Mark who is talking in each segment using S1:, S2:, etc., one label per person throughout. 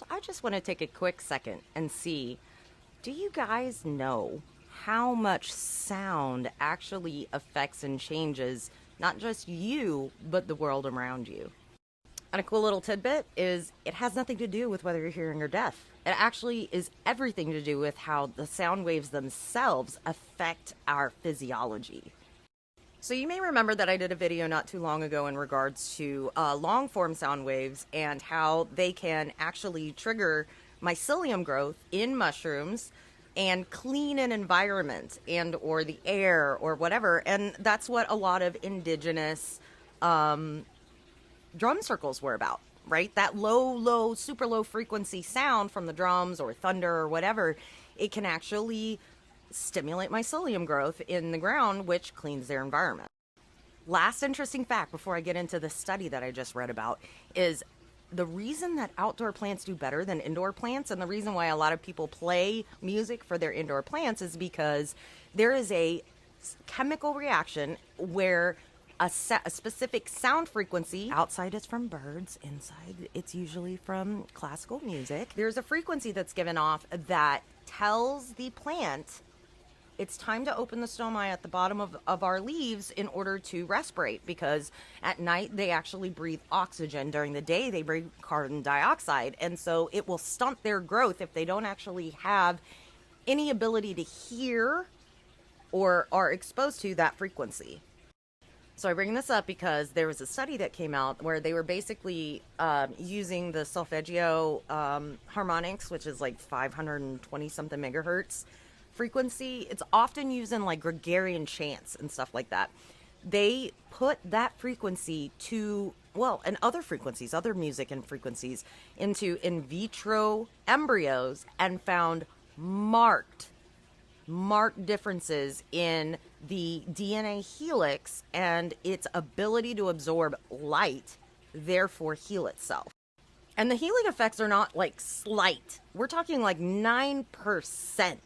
S1: So I just want to take a quick second and see, do you guys know how much sound actually affects and changes not just you, but the world around you? And a cool little tidbit is it has nothing to do with whether you're hearing or deaf. It actually is everything to do with how the sound waves themselves affect our physiology. So you may remember that I did a video not too long ago in regards to long form sound waves and how they can actually trigger mycelium growth in mushrooms and clean an environment and or the air or whatever. And that's what a lot of indigenous drum circles were about, right? That low, super low frequency sound from the drums or thunder or whatever, it can actually stimulate mycelium growth in the ground, which cleans their environment. Last interesting fact before I get into the study that I just read about is the reason that outdoor plants do better than indoor plants, and the reason why a lot of people play music for their indoor plants, is because there is a chemical reaction where a specific sound frequency, outside it's from birds, inside it's usually from classical music. There's a frequency that's given off that tells the plant it's time to open the stomata at the bottom of our leaves in order to respirate, because at night they actually breathe oxygen. During the day they breathe carbon dioxide, and so it will stunt their growth if they don't actually have any ability to hear or are exposed to that frequency. So I bring this up because there was a study that came out where they were basically using the solfeggio harmonics, which is like 520 something megahertz frequency. It's often used in like Gregorian chants and stuff like that. They put that frequency to, well, and other frequencies, other music and frequencies, into in vitro embryos and found marked differences in the DNA helix and its ability to absorb light, therefore heal itself. And the healing effects are not like slight. We're talking like 9%.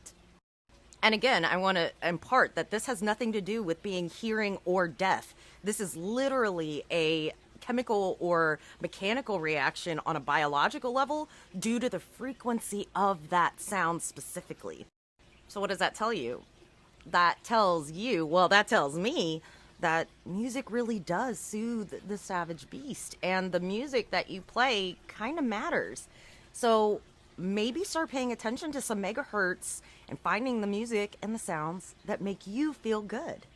S1: And again, I want to impart that this has nothing to do with being hearing or deaf. This is literally a chemical or mechanical reaction on a biological level due to the frequency of that sound specifically. So what does that tell you? That tells you, well, that tells me that music really does soothe the savage beast, and the music that you play kind of matters. So maybe start paying attention to some megahertz and finding the music and the sounds that make you feel good.